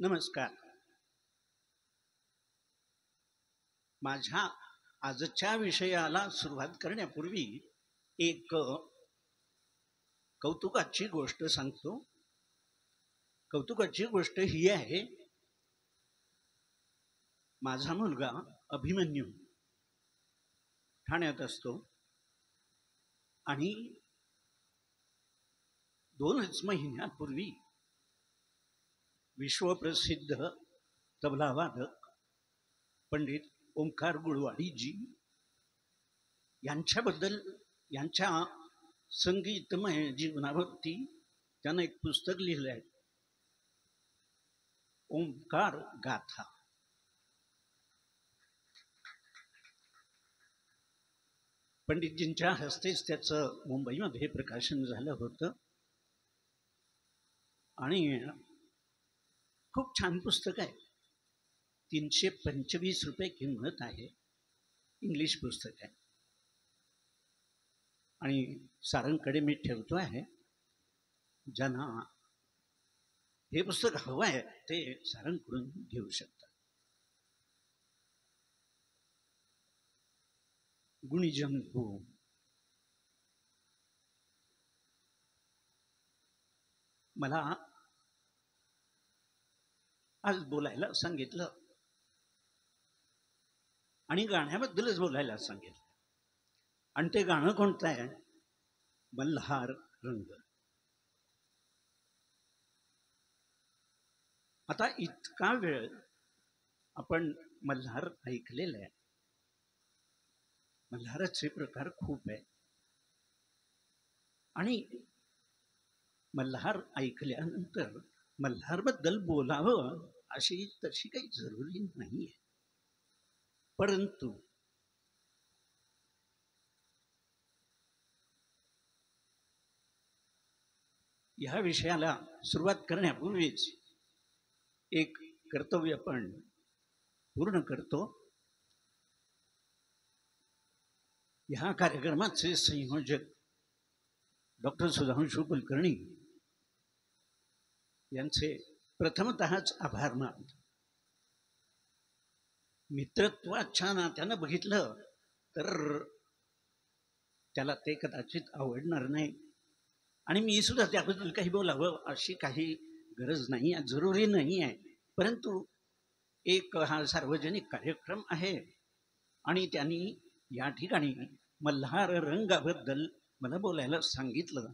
नमस्कार. माझ्या आजच्या विषयाला सुरुवात करण्यापूर्वी एक कौतुकाची गोष्ट सांगतो. कौतुकाची गोष्ट ही आहे, माझा मुलगा अभिमन्यू ठाण्यात असतो आणि 2च महिन्यापूर्वी विश्वप्रसिद्ध तबलावादक पंडित ओंकार गुळवाडीजी यांच्याबद्दल, यांच्या संगीतमय जीवनावरती त्यानं एक पुस्तक लिहिलं आहे, ओंकार गाथा. पंडितजींच्या हस्तेच त्याचं मुंबईमध्ये प्रकाशन झालं होतं आणि खूप छान पुस्तक आहे. 325 रुपये किंमत आहे. इंग्लिश पुस्तक आहे आणि सारंगकडे मी ठेवतो आहे. ज्यांना हे पुस्तक हवं आहे ते सारंगकडून घेऊ शकतात. गुणीजंतू मला आज बोलायला सांगितलं आणि गाण्याबद्दलच बोलायला सांगितलं. आणि ते गाणं कोणतं आहे? मल्हार रंग. आता इतका वेळ आपण मल्हार ऐकलेलं आहे. मल्हाराचे प्रकार खूप आहे आणि मल्हार ऐकल्यानंतर मल्हारबद्दल बोलावं अशी तशी काही जरुरी नाही आहे. परंतु ह्या विषयाला सुरुवात करण्यापूर्वीच एक कर्तव्य पण पूर्ण करतो. ह्या कार्यक्रमाचे संयोजक डॉक्टर सुधांशू कुलकर्णी यांचे प्रथमतःच आभार मानतो. मित्रत्वाच्या नात्यानं बघितलं तर त्याला ते कदाचित आवडणार नाही आणि मी सुद्धा त्याबद्दल काही बोलावं अशी काही गरज नाही आहे, जरुरी नाही आहे. परंतु एक हा सार्वजनिक कार्यक्रम आहे आणि त्यांनी या ठिकाणी मल्हार रंगाबद्दल मला बोलायला सांगितलं.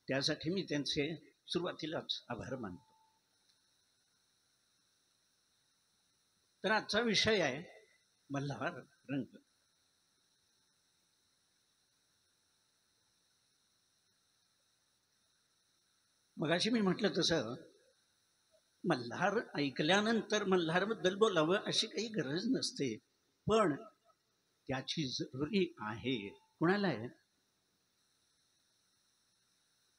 त्यासाठी मी त्यांचे सुरुवातीलाच आभार मानतो. तर आजचा विषय आहे मल्हार रंग. मगाशी मी म्हटलं तसं मल्हार ऐकल्यानंतर मल्हारबद्दल बोलावं अशी काही गरज नसते, पण त्याची जरुरी आहे. कुणाला आहे?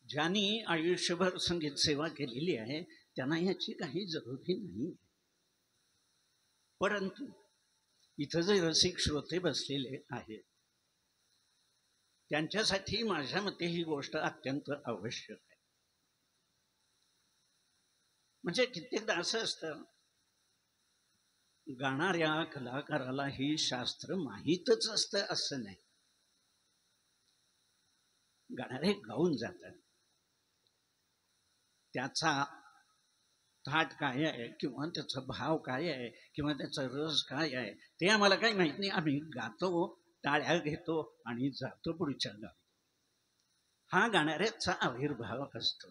ज्यांनी आयुष्यभर संगीत सेवा केलेली आहे त्यांना याची काही जरुरी नाही. परंतु इथं जे रसिक श्रोते बसलेले आहेत त्यांच्यासाठी माझ्या मते ही गोष्ट अत्यंत आवश्यक आहे. म्हणजे कित्येकदा असं असतं, गाणाऱ्या कलाकाराला ही शास्त्र माहीतच असतं असं नाही. गाणारे गाऊन जातात, त्याचा थाट काय आहे किंवा त्याचा भाव काय आहे किंवा त्याचा रस काय आहे ते आम्हाला काही माहित नाही. आम्ही गातो, टाळ्या घेतो आणि जातो पुढच्या गावी. हा गाणाऱ्याचा आविर्भाव असतो.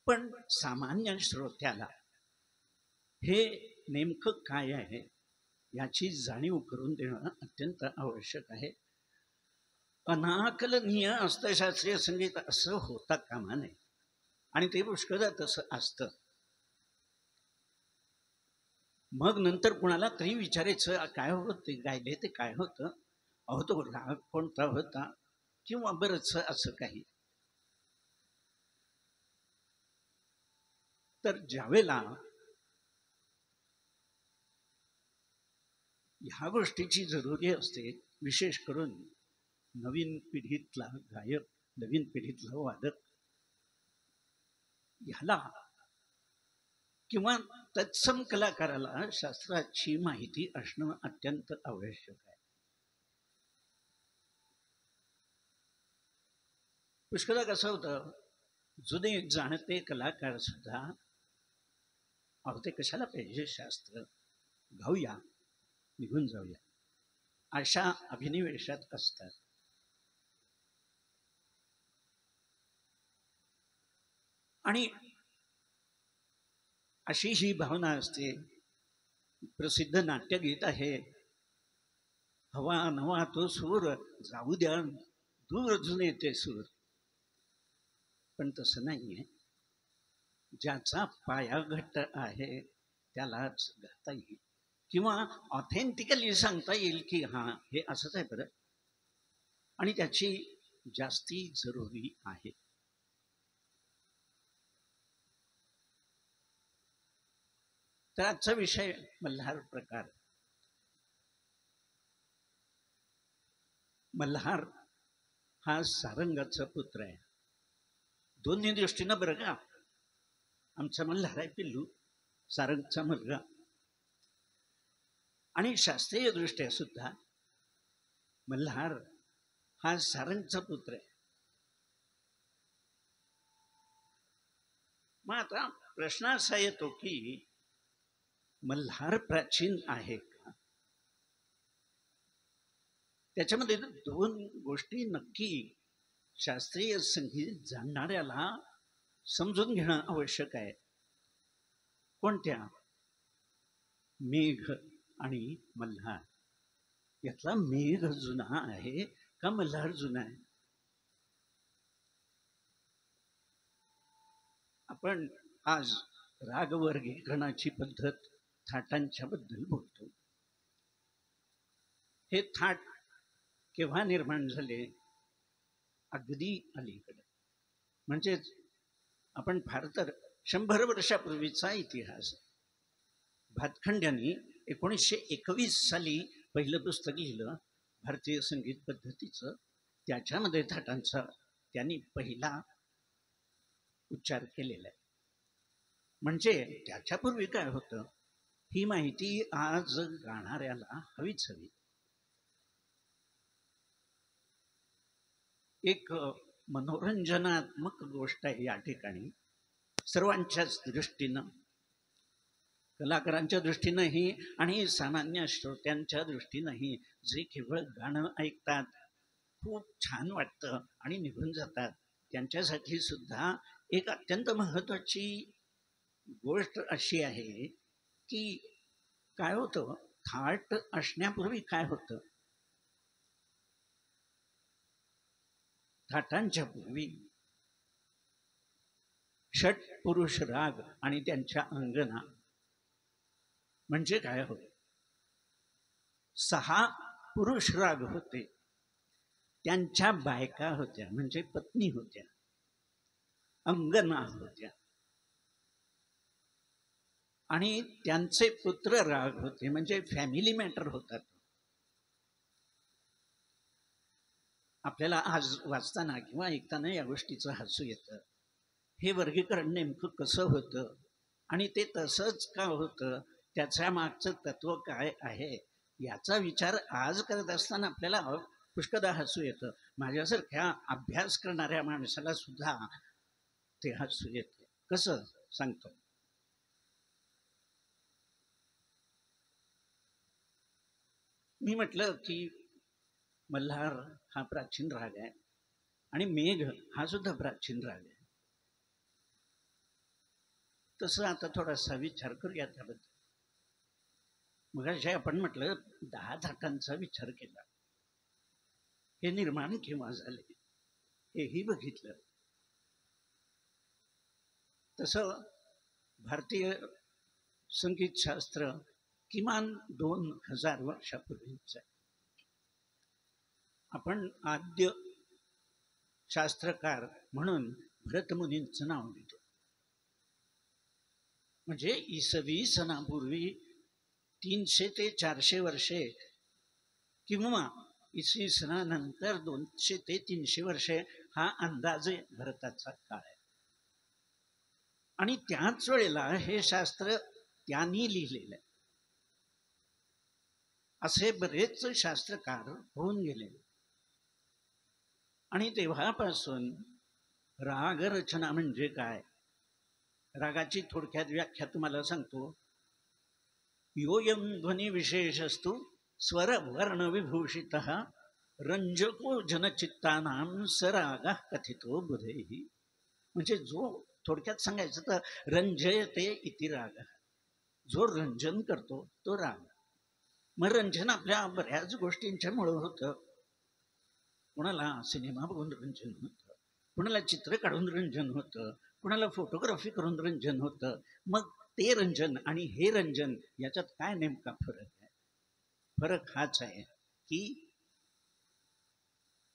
पण सामान्य श्रोत्याला हे नेमकं काय आहे याची जाणीव करून देणं अत्यंत आवश्यक आहे. अनाकलनीय असतं शास्त्रीय संगीत असं होता कामा नये आणि ते पुष्कळ तसं असतं. मग नंतर कुणाला तरी विचारायचं काय होतं, ते गायले ते काय होतं, अहो तो राग कोणता होता किंवा बरंच असं काही. तर ज्यावेळेला ह्या गोष्टीची जरुरी असते, विशेष करून नवीन पिढीतला गायक, नवीन पिढीतला वादक, ह्याला किंवा तत्सम कलाकाराला शास्त्राची माहिती असणं अत्यंत आवश्यक आहे. पुष्कळदा कसं होतं, जुने जाणते कलाकार सुद्धा अहो ते कशाला पाहिजे शास्त्र, गाऊया निघून जाऊया अशा अभिनिवेशात असतात. आणि अशी ही भावना असते. प्रसिद्ध नाट्यगीत आहे, हवा नवा तो सूर जाऊ द्या दूर जुने ते सूर. पण तसं नाहीये. ज्याचा पाया घट्ट आहे त्यालाच गाता येईल किंवा ऑथेंटिकली सांगता येईल की हा हे असंच आहे बरं, आणि त्याची जास्ती जरुरी आहे. तर आजचा विषय मल्हार प्रकार. मल्हार हा सारंगाचा पुत्र आहे. दोन्ही दृष्टीनं बरं का. आमचा मल्हार आहे पिल्लू, सारंगचा मुलगा. आणि शास्त्रीय दृष्ट्या सुद्धा मल्हार हा सारंगचा पुत्र आहे. मग आता प्रश्न असा येतो की मल्हार प्राचीन आहे का? त्याच्यामध्ये दोन गोष्टी नक्की शास्त्रीय संगीत जाणणाऱ्याला समजून घेणं आवश्यक आहे. कोणत्या? मेघ आणि मल्हार. यातला मेघ जुना आहे का मल्हार जुना आहे? आपण आज रागवर्गीकरणाची पद्धत थाटांच्या बद्दल बोलतो. हे थाट केव्हा निर्माण झाले? अगदी अलीकडे. म्हणजेच आपण फार तर 100 वर्षापूर्वीचा इतिहास. भातखंड्यांनी 1921 साली पहिलं पुस्तक लिहिलं भारतीय संगीत पद्धतीचं. त्याच्यामध्ये थाटांचा त्यांनी पहिला उच्चार केलेला आहे. म्हणजे त्याच्यापूर्वी काय होतं ही माहिती आज गाणाऱ्याला हवीच हवी. एक मनोरंजनात्मक गोष्ट आहे या ठिकाणी सर्वांच्याच दृष्टीनं, कलाकारांच्या दृष्टीनंही आणि सामान्य श्रोत्यांच्या दृष्टीनंही. जे केवळ गाणं ऐकतात, खूप छान वाटतं आणि निघून जातात, त्यांच्यासाठी सुद्धा एक अत्यंत महत्त्वाची गोष्ट अशी आहे की काय होतं, थाट असण्यापूर्वी काय होतं, थाटांच्या पूर्वी षट पुरुष राग आणि त्यांच्या अंगना. म्हणजे काय होतं, 6 पुरुष राग होते, त्यांच्या बायका होत्या म्हणजे पत्नी होत्या, अंगना होत्या, आणि त्यांचे पुत्र राग होते म्हणजे फॅमिली मॅटर होतात. आपल्याला आज वाचताना किंवा ऐकताना या गोष्टीचं हसू येतं. हे वर्गीकरण नेमकं कसं होतं आणि ते तसंच का होतं, त्याच्या मागचं तत्व काय आहे याचा विचार आज करत असताना आपल्याला पुष्कळदा हसू येतं. माझ्यासारख्या अभ्यास करणाऱ्या माणसाला सुद्धा ते हसू येतं. कसं सांगतो. मी म्हटलं की मल्हार हा प्राचीन राग आहे आणि मेघ हा सुद्धा प्राचीन राग आहे. तसं आता थोडासा विचार करूया त्याबद्दल. मग आपण म्हटलं 10 थाटांचा विचार केला. हे निर्माण केव्हा झाले हेही बघितलं. तसं भारतीय संगीतशास्त्र किमान 2000 वर्षापूर्वीच आहे. आपण आद्य शास्त्रकार म्हणून भरतमुनींचं नाव घेतो. म्हणजे इसवी सनापूर्वी 300 ते 400 वर्षे किंवा इसवी सनानंतर 200 ते 300 वर्षे हा अंदाजे भरताचा काळ आहे. आणि त्याच वेळेला हे शास्त्र त्यांनी लिहिलेलं आहे. असे बरेच शास्त्रकार होऊन गेले आणि तेव्हापासून रागरचना म्हणजे काय, रागाची थोडक्यात व्याख्या तुम्हाला सांगतो. योयम ध्वनी विशेषस्तु स्वर वर्ण विभूषित रंजको जनचित्तानां सराग कथितो बुधेही. म्हणजे जो थोडक्यात सांगायचं तर रंजयते इति राग, जो रंजन करतो तो राग. मग रंजन आपल्या बऱ्याच गोष्टींच्यामुळं होतं. कुणाला सिनेमा बघून रंजन होतं, कुणाला चित्र काढून रंजन होतं, कुणाला फोटोग्राफी करून रंजन होतं. मग ते रंजन आणि हे रंजन याच्यात काय नेमका फरक आहे? फरक हाच आहे की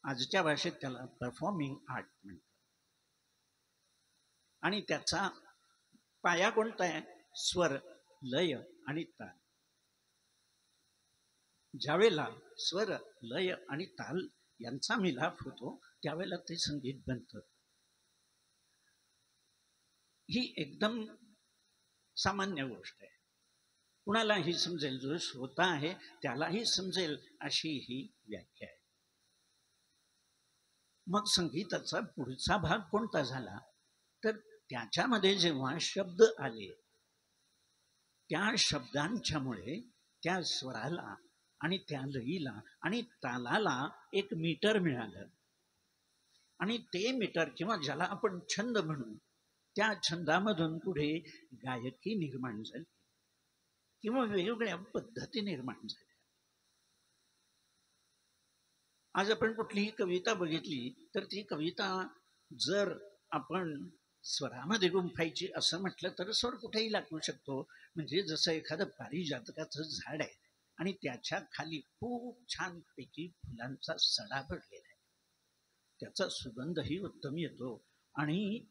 आजच्या भाषेत त्याला परफॉर्मिंग आर्ट म्हणतात. आणि त्याचा पाया कोणता आहे? स्वर, लय आणि ताल. ज्यावेळेला स्वर, लय आणि ताल यांचा मिलाप होतो त्यावेळेला ते संगीत बनतं. ही एकदम सामान्य गोष्ट आहे, कुणालाही समजेल, जो श्रोता आहे त्यालाही समजेल अशी ही व्याख्या आहे. मग संगीताचा पुढचा भाग कोणता झाला तर त्याच्यामध्ये जेव्हा शब्द आले, त्या शब्दांच्यामुळे त्या स्वराला आणि त्या लयीला आणि तालाला एक मीटर मिळालं. आणि ते मीटर किंवा ज्याला आपण छंद म्हणू, त्या छंदामधून पुढे गायकी निर्माण झाली किंवा वेगवेगळ्या पद्धती निर्माण झाल्या. आज आपण कुठलीही कविता बघितली तर ती कविता जर आपण स्वरामध्ये गुंफायची असं म्हटलं तर स्वर कुठेही लागू शकतो. म्हणजे जसं एखादं पारिजातकाचं झाड आहे आणि त्याच्या खाली खूप छानपैकी फुलांचा सडा पडलेला आहे, त्याचा सुगंधही उत्तम येतो आणि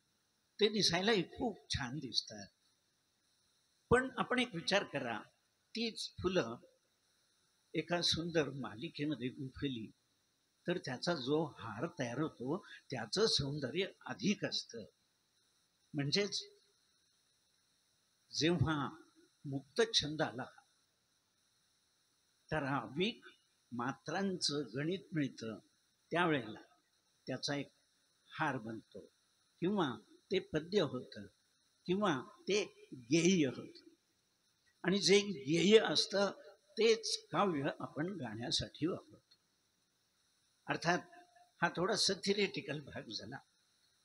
ते दिसायलाही खूप छान दिसतात. पण आपण एक विचार करा, तीच फुलं एका सुंदर मालिकेमध्ये गुंफली तर त्याचा जो हार तयार होतो त्याचं सौंदर्य अधिक असतं. म्हणजेच जेव्हा मुक्त छंदाला ठराविक मात्रांचं गणित मिळतं त्यावेळेला त्याचा एक हार बनतो किंवा ते पद्य होतं किंवा ते गेय होतं. आणि जे गेय असतं तेच काव्य आपण गाण्यासाठी वापरतो. अर्थात हा थोडासा थिअरिटिकल भाग झाला.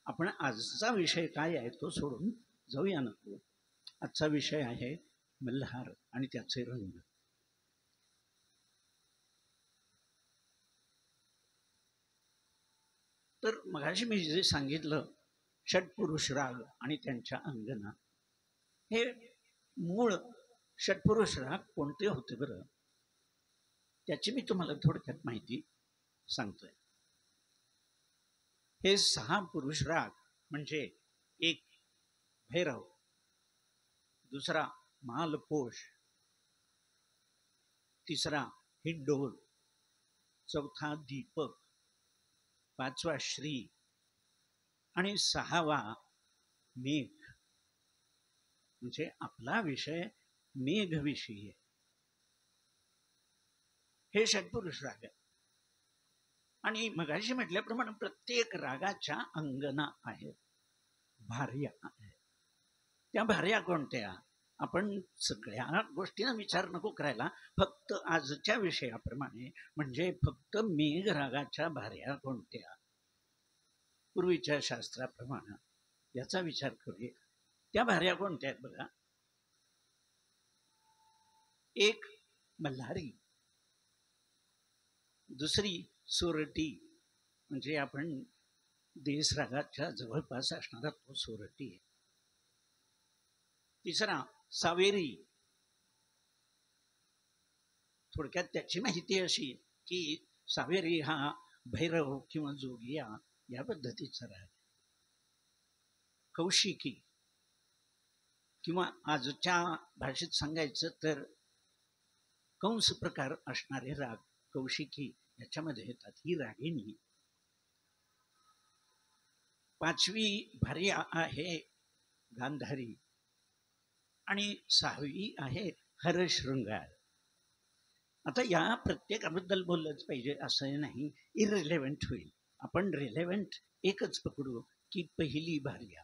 आपण आजचा विषय काय आहे तो सोडून जाऊया नको. आजचा विषय आहे मल्हार आणि त्याचे रंग. तर मगाशी मी जे सांगितलं षटपुरुष राग आणि त्यांच्या अंगना, हे मूळ षटपुरुष राग कोणते होते बरं, त्याची मी तुम्हाला थोडक्यात माहिती सांगतोय. हे 6 पुरुष राग म्हणजे एक भैरव, दुसरा मालपोष, तिसरा हिंडोल, चौथा दीपक, पाचवा श्री आणि 6वा मेघ. म्हणजे आपला विषय मेघविषयी आहे. हे षटपुरुष राग आहे. आणि मगाशी म्हटल्याप्रमाणे प्रत्येक रागाच्या अंगना आहेत, भार्या आहेत. त्या भार्या कोणत्या? आपण सगळ्या गोष्टींना विचार नको करायला, फक्त आजच्या विषयाप्रमाणे म्हणजे फक्त मेघ रागाच्या भार्या कोणत्या, पूर्वीच्या शास्त्राप्रमाणे याचा विचार करूया. त्या भार्या कोणत्या आहेत बघा. एक मल्हारी, दुसरी सोरटी म्हणजे आपण देश रागाच्या जवळपास असणारा तो सोरटी आहे. तिसरा सावेरी, थोडक्यात त्याची माहिती अशी की सावेरी हा भैरव किंवा जोगिया या पद्धतीचा राग. कौशिकी किंवा आजच्या भाषेत सांगायचं तर कंस प्रकार असणारे राग कौशिकी याच्यामध्ये येतात. ही रागिणी. पाचवी भार्या आहे गांधारी आणि 6वी आहे हरशृंगार. आता या प्रत्येकाबद्दल बोललंच पाहिजे असं नाही, इररिलेव्हंट होईल. आपण रिलेव्हंट एकच पकडू की पहिली भार्या,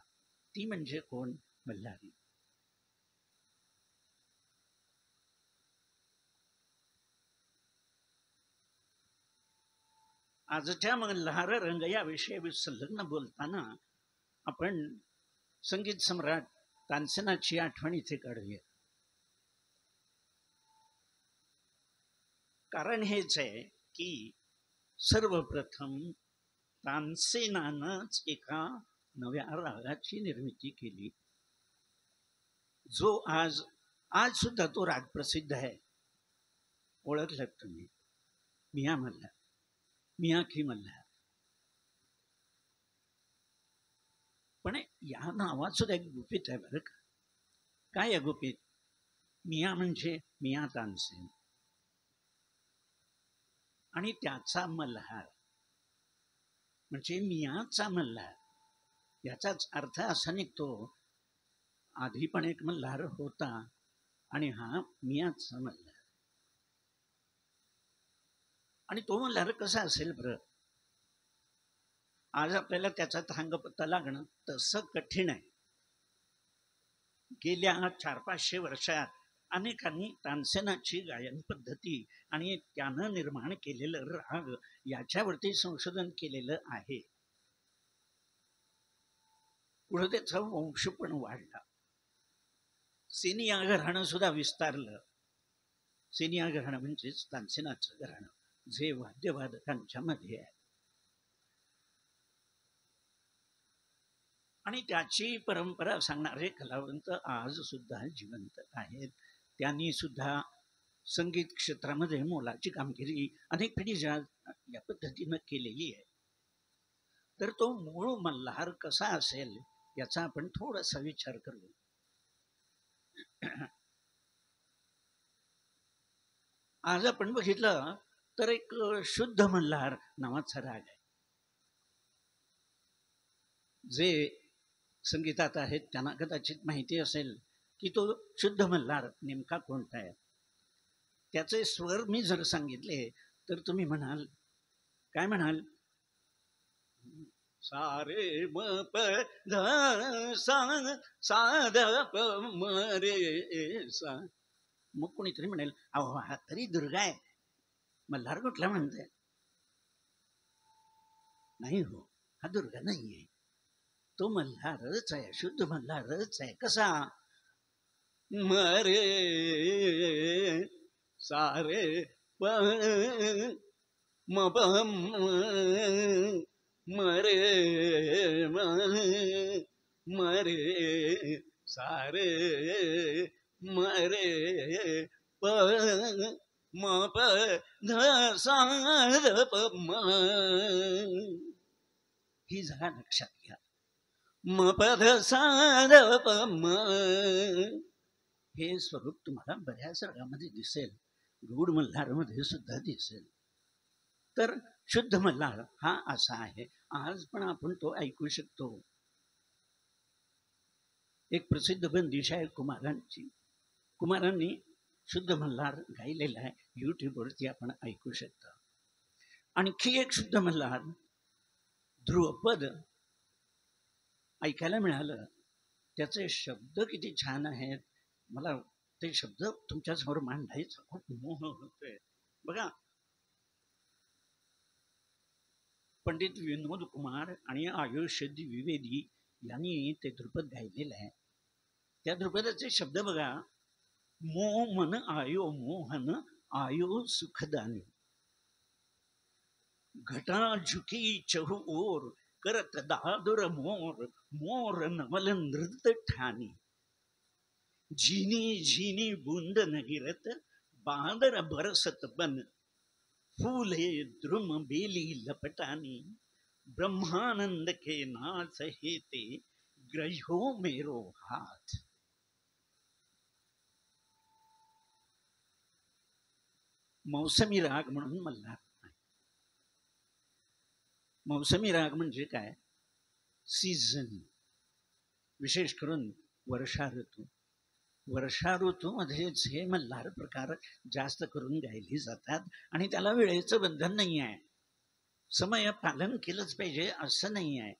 ती म्हणजे कोण? मल्हारी. आजच्या मल्हार रंग या विषयी संलग्न बोलताना आपण संगीत सम्राट तानसेनाची आठवण इथे काढूया. कारण हेच आहे की सर्वप्रथम तानसेनानंच एका नव्या रागाची निर्मिती केली, जो आज सुद्धा तो राग प्रसिद्ध आहे. ओळखलात तुम्ही? मिया मल्हार, मियाखी मल्हार. पण या नावात सुद्धा एक गुपित आहे बरं का. काय आहे गुपित? मिया म्हणजे मिया तानसेन आणि त्याचा मल्हार म्हणजे मियाचा मल्हार. याचाच अर्थ असा निघतो, आधी पण एक मल्हार होता आणि हा मियाचा मल्हार. आणि तो मल्हार कसा असेल बरं? आज आपल्याला त्याचा थांगपत्ता लागणं तसं कठीण आहे. गेल्या 400-500 वर्षात अनेकांनी तानसेनाची गायन पद्धती आणि त्यानं निर्माण केलेलं राग याच्यावरती संशोधन केलेलं आहे. पुढे त्याचा वंश पण वाढला. सेनिया घराणं सुद्धा विस्तारलं. सेनिया घराणं म्हणजेच तानसेनाचं घराणं, जे वाद्यवादकांच्या मध्ये आहे. आणि त्याची परंपरा सांगणारे कलावंत आज सुद्धा जिवंत आहेत. त्यांनी सुद्धा संगीत क्षेत्रामध्ये मोलाची कामगिरी अनेक पिढीच्या या पद्धतीनं केलेली आहे. तर तो मूळ मल्हार कसा असेल याचा आपण थोडासा विचार करू. आज आपण बघितलं तर एक शुद्ध मल्हार नावाचा राग आहे. जे संगीतात आहेत त्यांना कदाचित माहिती असेल की तो शुद्ध मल्हार नेमका कोणता आहे. त्याचे स्वर मी जर सांगितले तर तुम्ही म्हणाल, काय म्हणाल? सारे म प ध सा ध प म रे सा. मग कोणीतरी म्हणेल, अहो हा तरी दुर्गा आहे, मल्हार कुठला म्हणते? नाही हो, हा दुर्गा नाहीये, तो मल्हारच आहे, शुद्ध मल्हारच आहे. कसा? मरे सारे प म प मरे मरे सारे मरे प म प ध सा ध प म. ही जरा लक्षात घ्या. म प ध सा ध प म हे स्वरूप तुम्हाला बऱ्याच रागामध्ये दिसेल, गौड मल्हारमध्ये सुद्धा दिसेल. तर शुद्ध मल्हार हा असा आहे. आज पण आपण तो ऐकू शकतो. एक प्रसिद्ध बंदिश आहे कुमारांची. कुमारांनी शुद्ध मल्हार गायलेला आहे, युट्यूबवरती आपण ऐकू शकता. आणखी एक शुद्ध मल्हार ध्रुवपद ऐकायला मिळालं. त्याचे शब्द किती छान आहेत. मला ते शब्द तुमच्यासमोर मांडायचा खूप मोह होतोय. बघा, पंडित विनोद कुमार आणि आयुष द्विवेदी यांनी ते ध्रुपद गायलेलं आहे. त्या ध्रुपदाचे शब्द बघा. मोह मन आयो मोहन आयो सुखदानी, घटा झुकी चहु ओर करत दादुर मोर, मोर नवल नृत्य ठाणी, झिनी झिनी बूंद नगिरत बादर बरसत बन, फूले द्रुम बेली लपटानी, ब्रह्मानंद के नाच हेते ग्रहो मेरो हाथ. मौसमी राग म्हणून मल्हार. मौसमी राग म्हणजे काय? सीझन. विशेष करून वर्षा ऋतू. वर्षा ऋतूमध्येच हे मल्हार प्रकार जास्त करून गायली जातात आणि त्याला वेळेचं बंधन नाही आहे. समय पालन केलंच पाहिजे असं नाही आहे.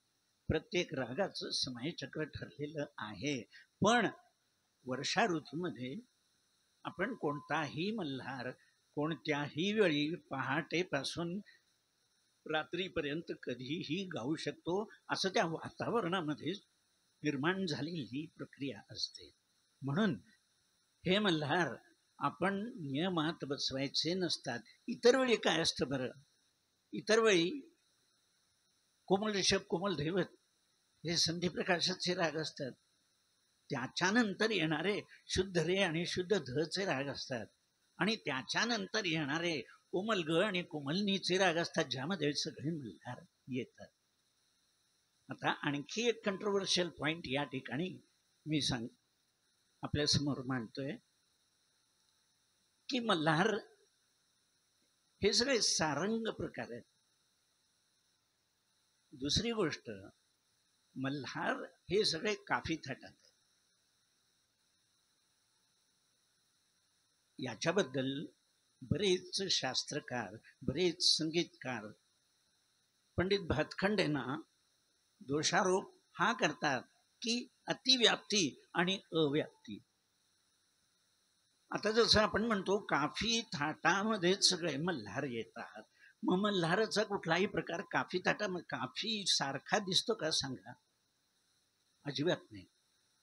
प्रत्येक रागाचं समयचक्र ठरलेलं आहे. पण वर्षा ऋतूमध्ये आपण कोणताही मल्हार कोणत्याही वेळी पहाटेपासून रात्रीपर्यंत कधीही गाऊ शकतो, असं त्या वातावरणामध्ये निर्माण झालेली प्रक्रिया असते. म्हणून हे मल्हार आपण नियमात बसवायचे नसतात. इतर वेळी काय असतं बरं? इतर वेळी कोमल ऋषभ, कोमल धैवत हे संधी प्रकाशाचे राग असतात. त्याच्यानंतर येणारे शुद्ध रे आणि शुद्ध धचे राग असतात आणि त्याच्यानंतर येणारे कोमल ग आणि कोमल नीचे राग असतात, ज्यामध्ये सगळे मल्हार येतात. आता आणखी एक कंट्रोवर्शियल पॉइंट या ठिकाणी मी आपल्या समोर मांडतोय की मल्हार हे सगळे सारंग प्रकार आहेत. दुसरी गोष्ट, मल्हार हे सगळे काफी थाटात आहेत. याच्याबद्दल बरेच शास्त्रकार, बरेच संगीतकार पंडित भातखंडेंना दोषारोप हा करतात की अतिव्याप्ती आणि अव्याप्ती. आता जसं आपण म्हणतो काफी थाटामध्येच सगळे मल्हार येतात, मग मल्हाराचा कुठलाही प्रकार काफी थाटामध्ये काफी सारखा दिसतो का सांगा? अजिबात नाही.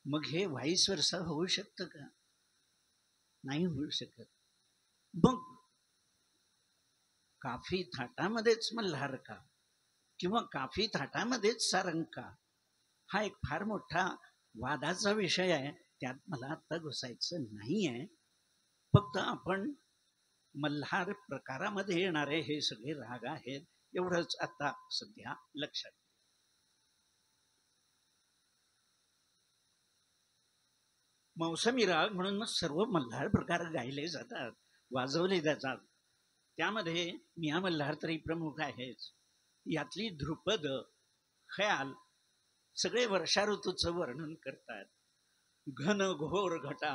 मग हे व्हाईस वर्सा होऊ शकतं का? नाही होऊ शकत. मग काफी थाटामध्येच मल्हार का किंवा काफी थाटामध्येच सारंग का? हा एक फार मोठा वादाचा विषय आहे. त्यात मला आता घुसायचं नाही आहे. फक्त आपण मल्हार प्रकारामध्ये येणारे हे सगळे राग आहेत एवढंच आता सध्या लक्षात. मौसमी राग म्हणून सर्व मल्हार प्रकार गायले जातात, वाजवले जातात. त्यामध्ये मिया मल्हार तरी प्रमुख आहेच. यातली ध्रुपद, ख्याल सगळे वर्षा ऋतूचं वर्णन करतात. घन घोर घटा,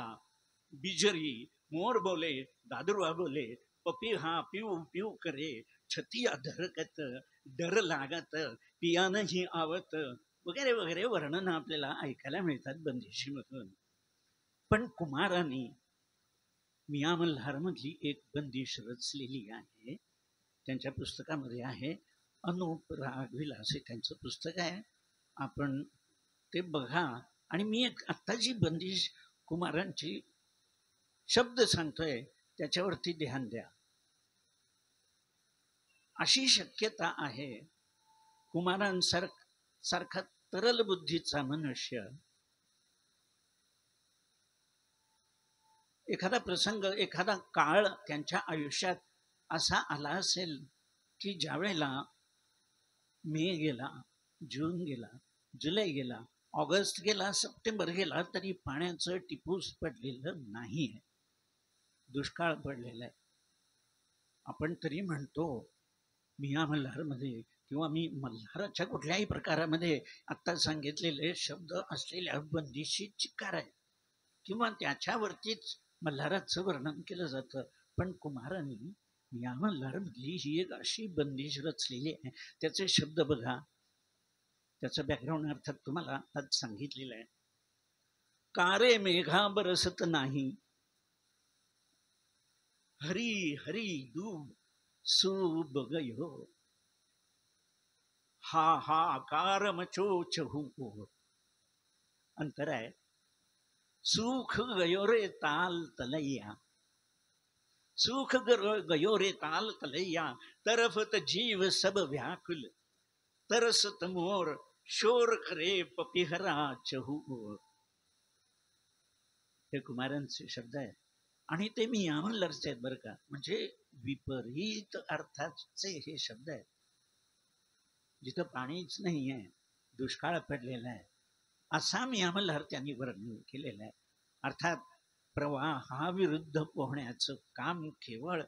बिजरी, मोर बोले, दादुरवा बोले, पपीहा पिऊ पिऊ करे, छतिया धरकत, डर लागत, पियानही आवत वगैरे वगैरे वर्णन आपल्याला ऐकायला मिळतात बंदिशीमधून. पण कुमारांनी मिया मल्हारमधली एक बंदिश रचलेली आहे. त्यांच्या पुस्तकामध्ये आहे, अनूप राग विलास हे त्यांचं पुस्तक आहे. आपण ते बघा. आणि मी एक आत्ता जी बंदिश कुमारांची शब्द सांगतोय त्याच्यावरती ध्यान द्या. अशी शक्यता आहे कुमारांसारखा तरल बुद्धीचा मनुष्य एखादा प्रसंग, एखादा काळ त्यांच्या आयुष्यात असा आला असेल की ज्या वेळेला मे गेला, जून गेला, जुलै गेला, ऑगस्ट गेला, सप्टेंबर गेला, तरी पाण्याचं टिपूस पडलेलं नाही आहे. दुष्काळ पडलेला आहे. आपण तरी म्हणतो मिया मल्हारमध्ये किंवा मी मल्हाराच्या कुठल्याही प्रकारामध्ये आत्ता सांगितलेले शब्द असलेल्या बंदिशी चिकार आहे किंवा त्याच्यावरतीच मल्हाराचं वर्णन केलं जातं. पण कुमारांनी मिया मल्हारमधली ही एक अशी बंदिश रचलेली आहे. त्याचे शब्द बघा, त्याचं बॅकग्राऊंड अर्थात तुम्हाला आज सांगितलेलं आहे. कारे मेघा बरसत नाही, हरी हरी दूब सूब गयो, हा हा कार मचो चहू. अंतर आहे. सुख गयो रे ताल तलैया, सुख गयो रे ताल तलैया, तरफत जीव सब व्याकुल, तरसत मोर शोर करे पपिहरा चहू. हे कुमारांचे शब्द आहेत आणि ते मी या मल्हारचे आहेत बरं का. म्हणजे विपरीत अर्थाचे हे शब्द आहेत. जिथं पाणीच नाही आहे, दुष्काळ पडलेला आहे, असा मिया मल्हार त्यांनी वर्णन केलेलं आहे. अर्थात प्रवाहाविरुद्ध पोहण्याचं काम केवळ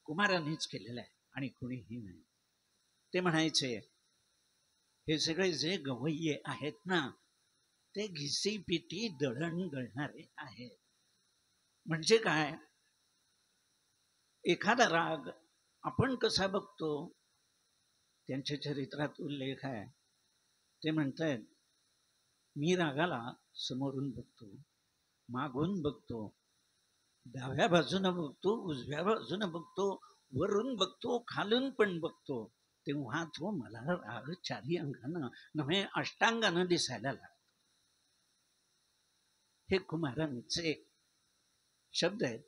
कुमारांनीच केलेलं आहे आणि कुणीही नाही. ते म्हणायचे, हे सगळे जे गवय्ये आहेत ना, ते घिसीपिटी दळण दळणारे आहेत. म्हणजे काय, एखादा राग आपण कसा बघतो, त्यांच्या चरित्रात उल्लेख आहे. ते म्हणतायत, मी रागाला समोरून बघतो, मागून बघतो, डाव्या बाजूनं बघतो, उजव्या बाजूनं बघतो, वरून बघतो, खालून पण बघतो, तेव्हा तो मला राग चारी अंगानं नव्हे अष्टांगानं दिसायला लागतो. हे कुमारांचे शब्द आहेत.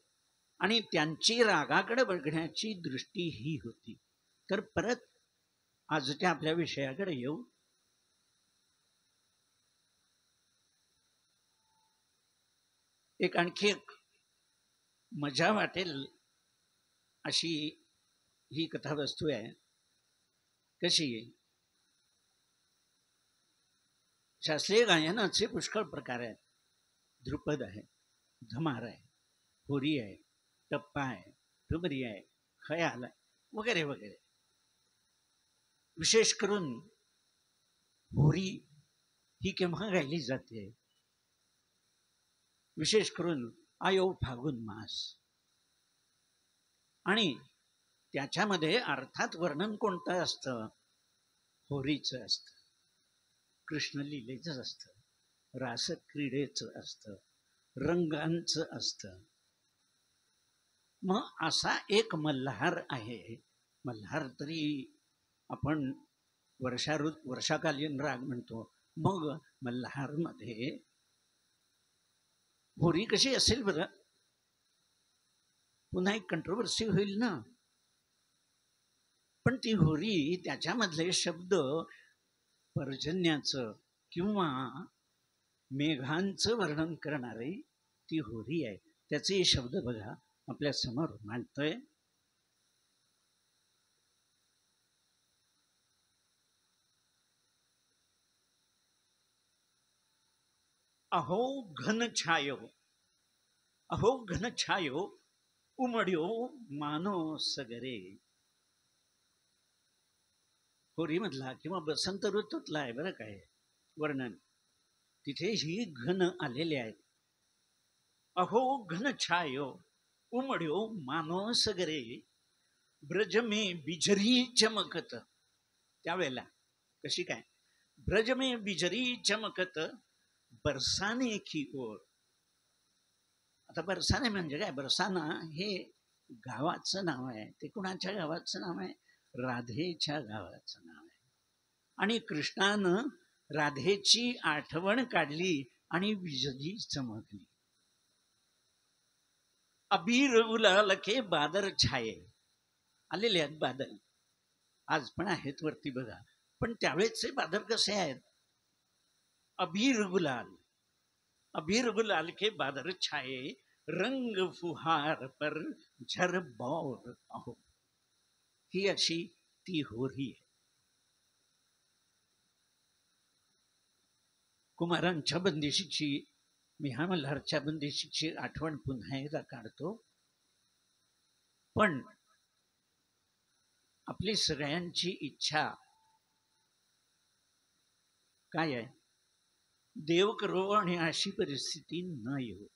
आणि त्यांची रागाकडे बघण्याची दृष्टी ही होती. तर परत आजच्या आपल्या विषयाकडे येऊ. एक आणखी एक मजा वाटेल अशी ही कथावस्तू आहे. कशी, शास्त्रीय गायनाचे पुष्कळ प्रकार आहेत. ध्रुपद आहे, धमार आहे, होरी आहे, टप्पा आहे, ठुमरी आहे, खयाल आहे, वगैरे वगैरे. विशेष करून होरी ही केव्हा गायली जाते, विशेष करून आयो फागुन मास. आणि त्याच्यामध्ये अर्थात वर्णन कोणतं असतं, होरीचं असतं, कृष्णलीलेचं असतं, रासक्रीडेचं असतं, रंगांचं असतं. मग असा एक मल्हार आहे. मल्हार तरी आपण वर्षाकालीन राग म्हणतो. मग मल्हारमध्ये होरी कशी असेल बरं? पुन्हा एक कंट्रोवर्सी होईल ना. पण ती होरी, त्याच्यामधले शब्द पर्जन्याचं किंवा मेघांचं वर्णन करणारी ती होरी आहे. त्याचे शब्द बघा आपल्या समोर मांडतोय. अहो घन छायो, अहो घन छायो उमड्यो मानो सगरे. होरी मधला किंवा बसंत ऋतूतला आहे बरं काय वर्णन. तिथे ही घन आलेले आहेत. अहो घन छायो उमड्यो मानो सगरे, ब्रज में बिजरी चमकत. त्यावेळेला कशी काय, ब्रज में बिजरी चमकत बरसाने की ओर. आता बरसाने म्हणजे काय, बरसाना हे गावाचं नाव आहे. ते कुणाच्या गावाचं नाव आहे, राधेच्या गावाचं नाव आहे. आणि कृष्णानं राधेची आठवण काढली आणि बिजली चमकली. अबीर उलाल के बादर छाये. आलेले आहेत बादल, आज पण आहेत वरती बघा. पण त्यावेळेचे बादल कसे आहेत, अबीर गुलाल, अबीर गुलाल के बादर छाये, रंग फुहार पर झर बौर अहो. ही अशी ती होरी आहे. कुमारांच्या बंदिशीची, मी हा मल्हारच्या बंदिशीची आठवण पुन्हा एकदा काढतो. पण आपली सगळ्यांची इच्छा काय आहे, देव करो आणि अशी परिस्थिती न येऊ.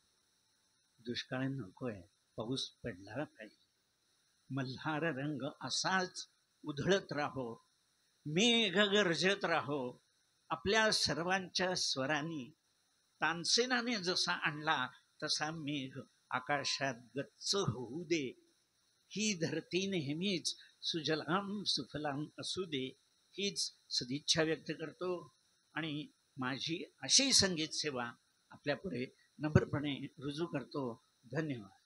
दुष्काळ नकोय, पाऊस पडला पाहिजे. मल्हार रंग असाच उधळत राहो, मेघ गरजत राहो. आपल्या सर्वांच्या स्वरांनी तानसेनाने जसा आणला तसा मेघ आकाशात गच्च होऊ दे. ही धरती नेहमीच सुजलाम सुफलाम असू दे, हीच सदिच्छा व्यक्त करतो. आणि माझी अशी संगीत सेवा आपल्या पुढे नम्रपणे रुजू करतो. धन्यवाद.